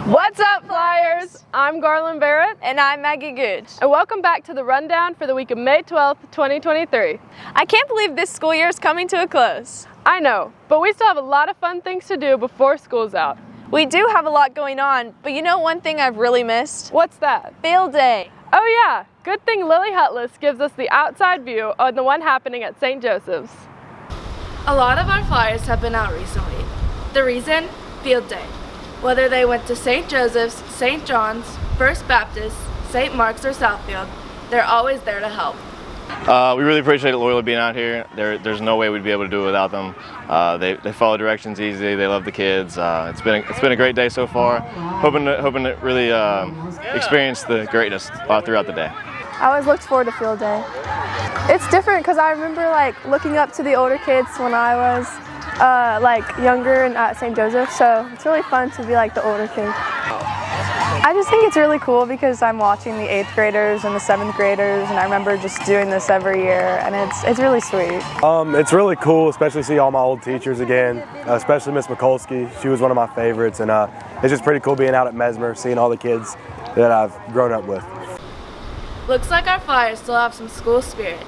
What's up, Flyers? I'm Garland, Barrett. And I'm Maggie, Googe. And welcome back to the rundown for the week of May 12th, 2023. I can't believe this school year is coming to a close. I know, but we still have a lot of fun things to do before school's out. We do have a lot going on, but you know one thing I've really missed? What's that? Field day. Oh yeah, good thing Lily Hutless gives us the outside view on the one happening at St. Joseph's. A lot of our Flyers have been out recently. The reason? Field day. Whether they went to St. Joseph's, St. John's, First Baptist, St. Mark's, or Southfield, they're always there to help. We really appreciate Loyola being out here. There's no way we'd be able to do it without them. They follow directions easy. They love the kids. It's been a great day so far. Hoping to really experience the greatness throughout the day. I always looked forward to field day. It's different because I remember looking up to the older kids when I was younger and at St. Joseph, so it's really fun to be the older kid. I just think it's really cool because I'm watching the 8th graders and the 7th graders, and I remember just doing this every year, and it's really sweet. It's really cool, especially see all my old teachers again, especially Miss Mikulski. She was one of my favorites, and it's just pretty cool being out at Mesmer, seeing all the kids that I've grown up with. Looks like our Flyers still have some school spirit.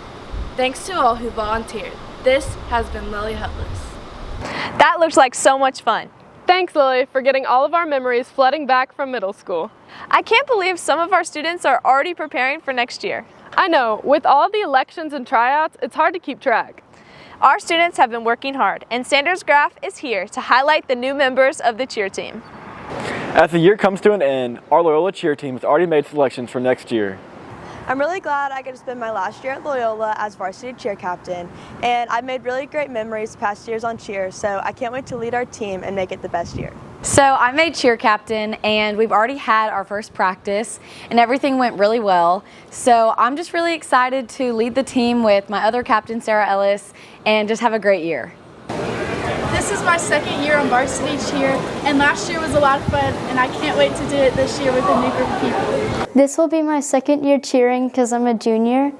Thanks to all who volunteered. This has been Lily Hutless. That looks like so much fun. Thanks, Lily, for getting all of our memories flooding back from middle school. I can't believe some of our students are already preparing for next year. I know, with all the elections and tryouts, it's hard to keep track. Our students have been working hard, and Sanders Graff is here to highlight the new members of the cheer team. As the year comes to an end, our Loyola cheer team has already made selections for next year. I'm really glad I get to spend my last year at Loyola as varsity cheer captain, and I've made really great memories past years on cheer, so I can't wait to lead our team and make it the best year. So I made cheer captain, and we've already had our first practice, and everything went really well. So I'm just really excited to lead the team with my other captain, Sarah Ellis, and just have a great year. This is my second year on varsity cheer, and last year was a lot of fun, and I can't wait to do it this year with a new group of people. This will be my second year cheering because I'm a junior,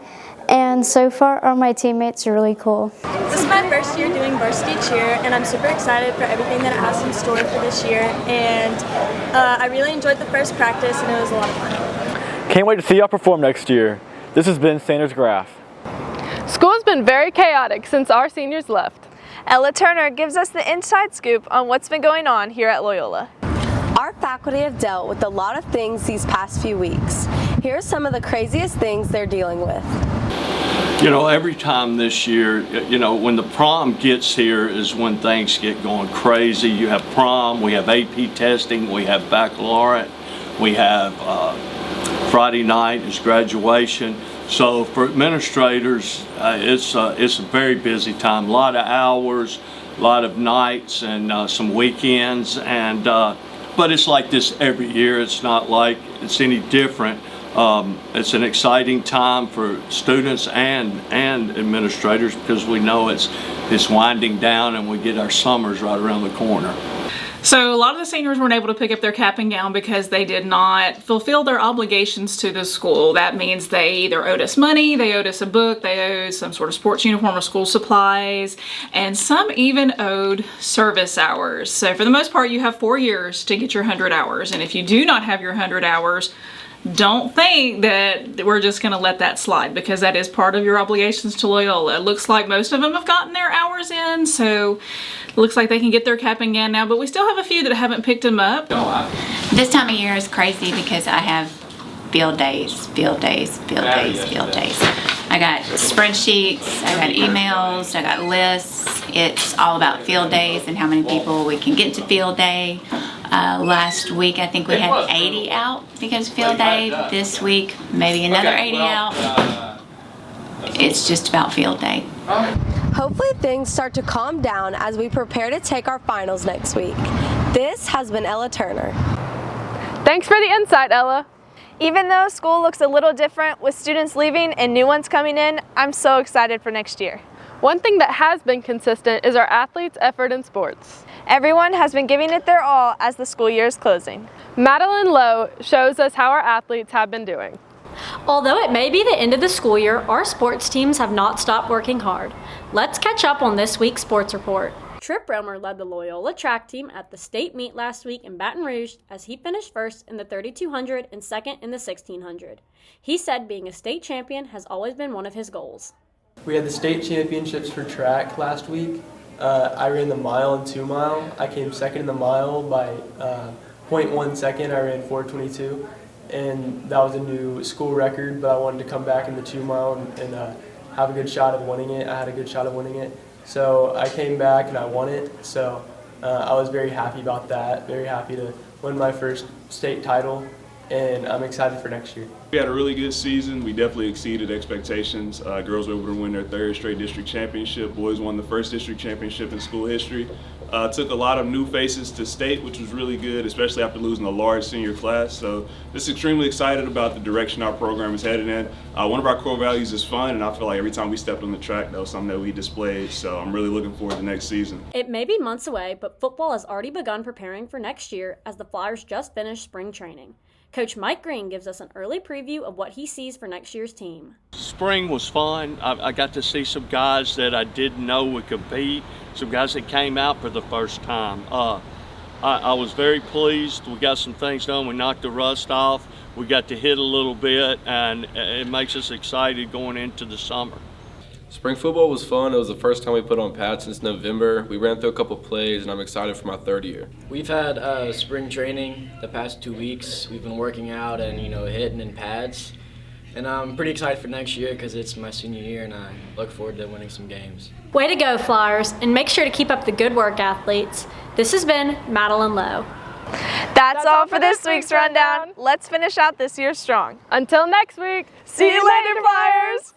and so far all my teammates are really cool. This is my first year doing varsity cheer, and I'm super excited for everything that it has in store for this year, and I really enjoyed the first practice, and it was a lot of fun. Can't wait to see y'all perform next year. This has been Sanders Graff. School has been very chaotic since our seniors left. Ella Turner gives us the inside scoop on what's been going on here at Loyola. Our faculty have dealt with a lot of things these past few weeks. Here are some of the craziest things they're dealing with. You know, every time this year, when the prom gets here is when things get going crazy. You have prom, we have AP testing, we have baccalaureate, we have Friday night is graduation. So for administrators, it's a very busy time. A lot of hours, a lot of nights, and some weekends. But it's like this every year. It's not like it's any different. It's an exciting time for students and administrators because we know it's winding down and we get our summers right around the corner. So a lot of the seniors weren't able to pick up their cap and gown because they did not fulfill their obligations to the school. That means they either owed us money, they owed us a book, they owed some sort of sports uniform or school supplies, and some even owed service hours. So for the most part, you have 4 years to get your 100 hours. And if you do not have your 100 hours, don't think that we're just going to let that slide because that is part of your obligations to Loyola. It looks like most of them have gotten their hours in, so it looks like they can get their cap and gown now, but we still have a few that haven't picked them up. This time of year is crazy because I have field days. I got spreadsheets, I got emails, I got lists. It's all about field days and how many people we can get to field day. Last week I think we had 80 out because of field day. This week maybe another 80 out. It's just about field day. Hopefully things start to calm down as we prepare to take our finals next week. This has been Ella Turner. Thanks for the insight, Ella. Even though school looks a little different with students leaving and new ones coming in, I'm so excited for next year. One thing that has been consistent is our athletes' effort in sports. Everyone has been giving it their all as the school year is closing. Madeline Lowe shows us how our athletes have been doing. Although it may be the end of the school year, our sports teams have not stopped working hard. Let's catch up on this week's sports report. Trip Romer led the Loyola track team at the state meet last week in Baton Rouge as he finished first in the 3200 and second in the 1600. He said being a state champion has always been one of his goals. We had the state championships for track last week. I ran the mile and 2 mile. I came second in the mile by 0.1 second. I ran 4:22, and that was a new school record, but I wanted to come back in the 2 mile and have a good shot of winning it. I had a good shot of winning it. So I came back and I won it. So I was very happy about that, very happy to win my first state title, and I'm excited for next year. We had a really good season. We definitely exceeded expectations. Girls were able to win their 3rd straight district championship. Boys won the 1st district championship in school history. Took a lot of new faces to state, which was really good, especially after losing a large senior class. So just extremely excited about the direction our program is headed in. One of our core values is fun, and I feel like every time we stepped on the track, that was something that we displayed. So I'm really looking forward to next season. It may be months away, but football has already begun preparing for next year as the Flyers just finished spring training. Coach Mike Green gives us an early preview of what he sees for next year's team. Spring was fun. I got to see some guys that I didn't know would compete, some guys that came out for the first time. I was very pleased. We got some things done. We knocked the rust off. We got to hit a little bit, and it makes us excited going into the summer. Spring football was fun. It was the first time we put on pads since November. We ran through a couple plays, and I'm excited for my 3rd year. We've had spring training the past 2 weeks. We've been working out and hitting in pads. And I'm pretty excited for next year because it's my senior year, and I look forward to winning some games. Way to go, Flyers, and make sure to keep up the good work, athletes. This has been Madeline Lowe. That's all for this week's rundown. Let's finish out this year strong. Until next week, see you later, Flyers!